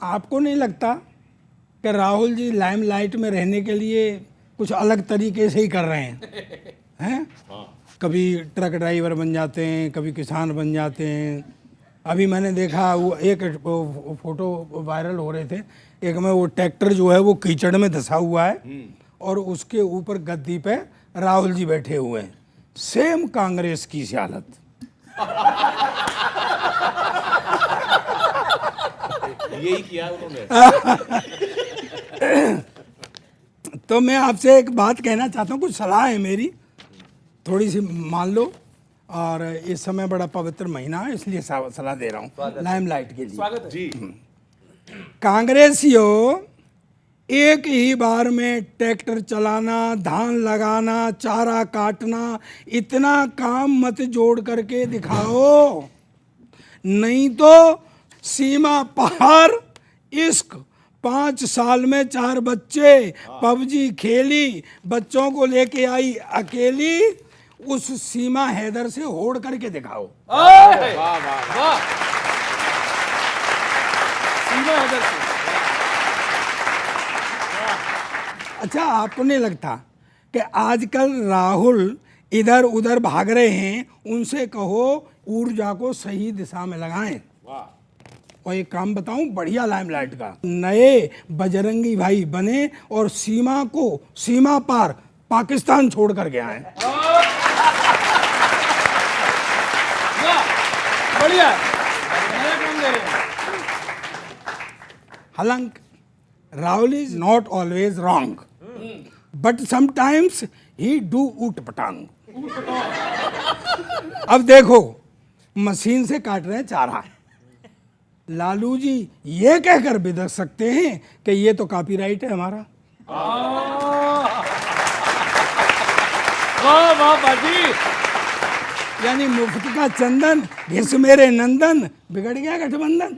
आपको नहीं लगता कि राहुल जी लाइमलाइट में रहने के लिए कुछ अलग तरीके से ही कर रहे हैं? कभी ट्रक ड्राइवर बन जाते हैं, कभी किसान बन जाते हैं। अभी मैंने देखा वो एक फोटो वायरल हो रहे थे, एक में वो ट्रैक्टर जो है वो कीचड़ में धंसा हुआ है और उसके ऊपर गद्दी पे राहुल जी बैठे हुए हैं। सेम कांग्रेस की सी हालत। यही किया उन्होंने। तो मैं आपसे एक बात कहना चाहता हूँ, कुछ सलाह है मेरी, थोड़ी सी मान लो। और इस समय बड़ा पवित्र महीना है, इसलिए सलाह दे रहा हूँ लाइमलाइट के लिए। स्वागत है जी। कांग्रेसियों, एक ही बार में ट्रैक्टर चलाना, धान लगाना, चारा काटना, इतना काम मत जोड़ करके दिखाओ, नहीं तो सीमा पार इश्क। 5 साल में 4 बच्चे, पबजी खेली, बच्चों को लेके आई अकेली, उस सीमा हैदर से होड़ करके दिखाओ। वाह वाह वाह। सीमा हैदर से। अच्छा, आपको नहीं लगता कि आजकल राहुल इधर उधर भाग रहे हैं? उनसे कहो ऊर्जा को सही दिशा में लगाएं। और एक काम बताऊं बढ़िया लाइमलाइट का, नए बजरंगी भाई बने और सीमा पार पाकिस्तान छोड़ कर गए आए। बढ़िया, नया काम दे रहे हैं। हालांकि Rahul is not always wrong, but sometimes he do ऊट पटांग। अब देखो, मशीन से काट रहे हैं चारा, लालू जी ये कहकर भी दे सकते हैं कि ये तो कॉपीराइट है हमारा। वाह वाह बाजी। यानी मुफ्त का चंदन घिस मेरे नंदन, बिगड़ गया गठबंधन।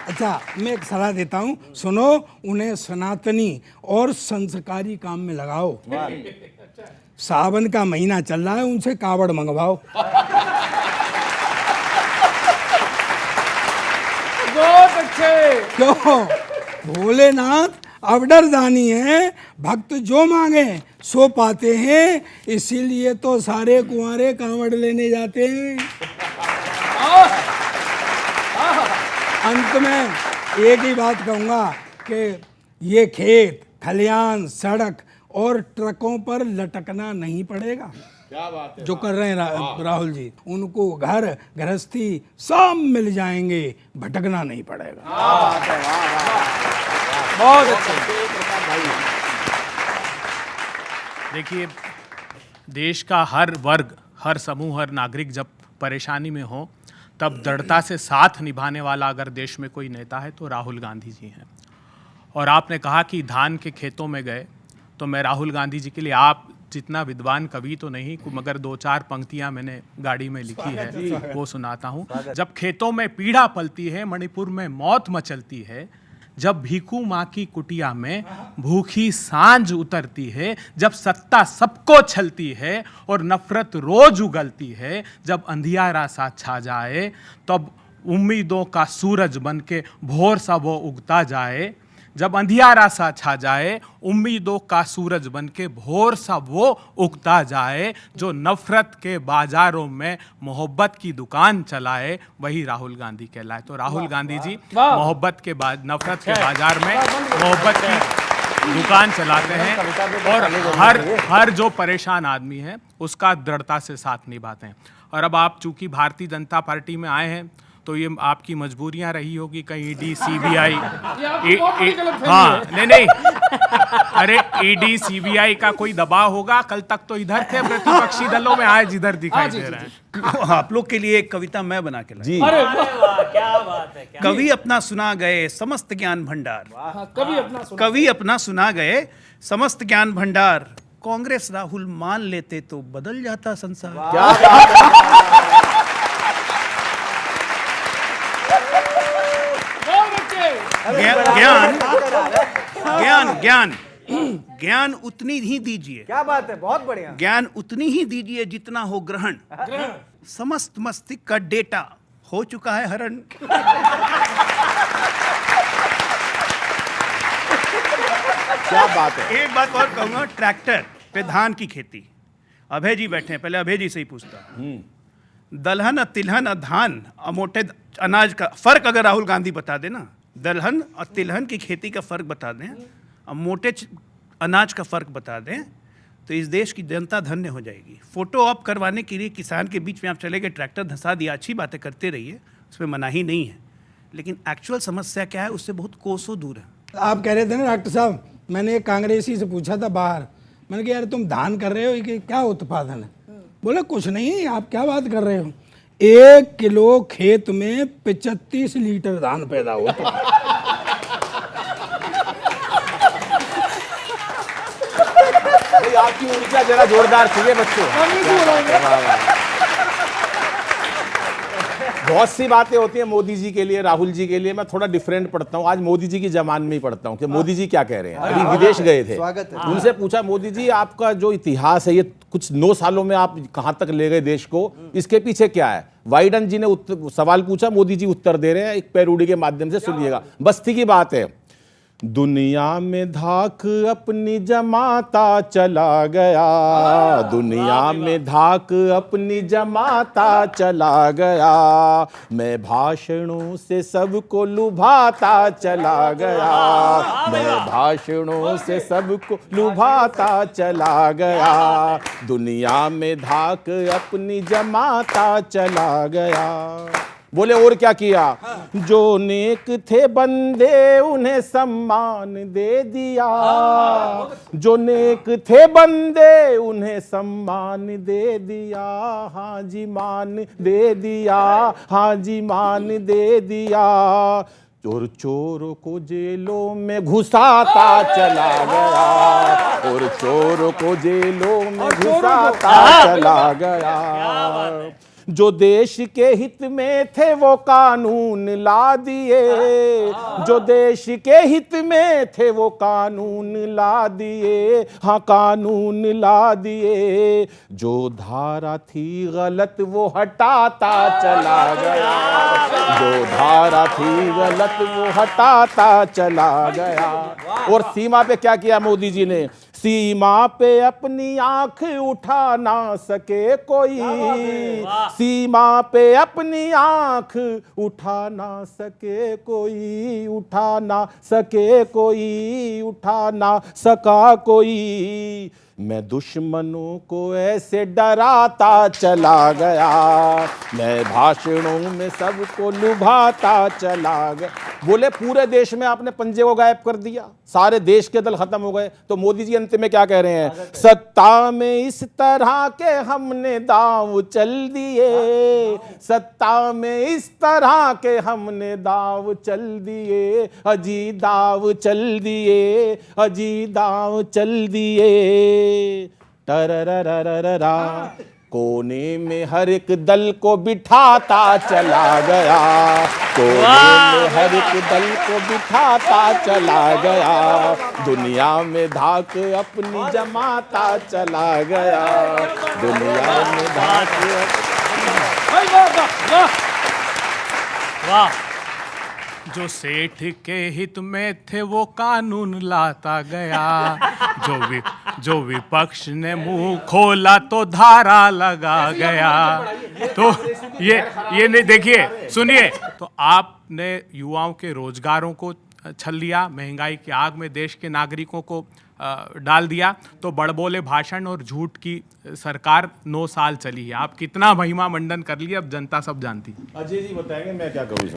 अच्छा, मैं एक सलाह देता हूँ, सुनो, उन्हें सनातनी और संस्कारी काम में लगाओ। सावन का महीना चल रहा है, उनसे कावड़ मंगवाओ। बहुत अच्छे। क्यों? भोलेनाथ अवडरदानी है, भक्त जो मांगे सो पाते हैं, इसीलिए तो सारे कुंवारे कांवड़ लेने जाते हैं। अंत में एक ही बात कहूँगा कि ये खेत खलियान, सड़क और ट्रकों पर लटकना नहीं पड़ेगा। क्या बात है। जो कर रहे हैं राहुल जी, उनको घर गृहस्थी सब मिल जाएंगे, भटकना नहीं पड़ेगा। बहुत अच्छे। देखिए, देश का हर वर्ग, हर समूह, हर नागरिक जब परेशानी में हो, तब दृढ़ता से साथ निभाने वाला अगर देश में कोई नेता है तो राहुल गांधी जी हैं। और आपने कहा कि धान के खेतों में गए, तो मैं राहुल गांधी जी के लिए, आप जितना विद्वान कवि तो नहीं, मगर 2-4 पंक्तियां मैंने गाड़ी में लिखी है, वो सुनाता हूँ। जब खेतों में पीड़ा पलती है, मणिपुर में मौत मचलती है, जब भीखू माँ की कुटिया में भूखी सांझ उतरती है, जब सत्ता सबको छलती है और नफरत रोज उगलती है, जब अंधियारा सा छा जाए, तब उम्मीदों का सूरज बनके भोर सा वो उगता जाए। जब अंधियारा सा छा जाए, उम्मीदों का सूरज बनके भोर सा वो उगता जाए, जो नफरत के बाजारों में मोहब्बत की दुकान चलाए, वही राहुल गांधी कहलाए। तो राहुल गांधी जी मोहब्बत के बाद नफरत के बाजार में मोहब्बत की दुकान चलाते हैं और हर जो परेशान आदमी है उसका दृढ़ता से साथ निभाते हैं। और अब आप चूंकि भारतीय जनता पार्टी में आए हैं, तो ये आपकी मजबूरियां रही होगी, कहीं ईडी सीबीआई, हाँ नहीं, अरे ईडी सीबीआई का कोई दबाव होगा। कल तक तो इधर थे प्रतिपक्षी दलों में, आज इधर दिखाई दे रहे हैं। आप लोग के लिए एक कविता मैं बना के लाया। अरे वाह, क्या बात है। कवि अपना सुना गए समस्त ज्ञान भंडार, कवि अपना सुना गए समस्त ज्ञान भंडार, कांग्रेस राहुल मान लेते तो बदल जाता संसार। ज्ञान ज्ञान ज्ञान ज्ञान उतनी ही दीजिए, क्या बात है, बहुत बढ़िया। ज्ञान उतनी ही दीजिए जितना हो ग्रहण। समस्त मस्तिष्क का डेटा हो चुका है हरण। क्या बात है। एक बात और कहूंगा, ट्रैक्टर पे धान की खेती। अभय जी बैठे हैं, पहले अभय जी से ही पूछता। दलहन, तिलहन, धान, मोटे अनाज का फर्क अगर राहुल गांधी बता देना, दलहन और तिलहन की खेती का फर्क बता दें, और मोटे अनाज का फर्क बता दें, तो इस देश की जनता धन्य हो जाएगी। फोटो ऑप करवाने के लिए किसान के बीच में आप चले गए, ट्रैक्टर धंसा दिया, अच्छी बातें करते रहिए, उसमें मनाही नहीं है, लेकिन एक्चुअल समस्या क्या है उससे बहुत कोसों दूर है। आप कह रहे थे ना डॉक्टर साहब, मैंने एक कांग्रेसी से पूछा था बाहर, मैंने कहा यार तुम धान कर रहे हो, ये क्या उत्पादन है? बोले कुछ नहीं, आप क्या बात कर रहे हो, 1 किलो खेत में 35 लीटर धान पैदा होता है। भाई आपकी ऊर्जा जरा जोरदार चाहिए बच्चों। बहुत सी बातें होती हैं मोदी जी के लिए, राहुल जी के लिए। मैं थोड़ा डिफरेंट पढ़ता हूँ, आज मोदी जी की जबान में ही पढ़ता हूँ कि मोदी जी क्या कह रहे हैं। अभी विदेश गए थे, उनसे पूछा मोदी जी आपका जो इतिहास है, ये कुछ 9 सालों में आप कहाँ तक ले गए देश को, इसके पीछे क्या है? वाइडन जी ने सवाल पूछा, मोदी जी उत्तर दे रहे हैं, एक पैरोडी के माध्यम से सुनिएगा। बस्ती की बात है। दुनिया में धाक अपनी जमाता चला गया, दुनिया में धाक अपनी जमाता चला गया, मैं भाषणों से सबको लुभाता चला गया, मैं भाषणों से सबको लुभाता चला गया, दुनिया में धाक अपनी जमाता चला गया। बोले और क्या किया? जो नेक थे बंदे उन्हें सम्मान दे दिया, जो नेक थे बंदे उन्हें सम्मान दे दिया, हाँ जी मान दे दिया, हाँ जी मान दे दिया, और चोरों को जेलों में घुसाता चला गया, और चोरों को जेलों में घुसाता चला गया, जो देश के हित में थे वो कानून ला दिए, जो देश के हित में थे वो कानून ला दिए, हाँ कानून ला दिए, जो धारा थी गलत वो हटाता चला गया, जो धारा थी गलत वो हटाता चला गया। और सीमा पे क्या किया मोदी जी ने? सीमा पे अपनी आंख उठा ना सके कोई, सीमा पे अपनी आंख उठा ना सके कोई, उठा ना सके कोई, उठा ना सका कोई, मैं दुश्मनों को ऐसे डराता चला गया, मैं भाषणों में सबको लुभाता चला गया। बोले पूरे देश में आपने पंजे को गायब कर दिया, सारे देश के दल खत्म हो गए। तो मोदी जी अंत में क्या कह रहे हैं? सत्ता में इस तरह के हमने दाव चल दिए, सत्ता में इस तरह के हमने दाव चल दिए, अजी दाव चल दिए, अजी दाव चल दिए, टररररररा, कोने में हर एक दल को बिठाता चला गया, कोने में हर एक दल को बिठाता चला गया, दुनिया में धाक अपनी जमाता चला गया, दुनिया में धाक वाह। जो सेठ के हित में थे वो कानून लाता गया, जो विपक्ष ने मुंह खोला तो धारा लगा गया। तो ये नहीं, देखिए सुनिए, तो आपने युवाओं के रोजगारों को छल लिया, महंगाई की आग में देश के नागरिकों को डाल दिया, तो बड़बोले भाषण और झूठ की सरकार 9 साल चली है। आप कितना महिमा मंडन कर लिए अब जनता सब जानती। अजय जी बताएंगे, मैं क्या करूँ।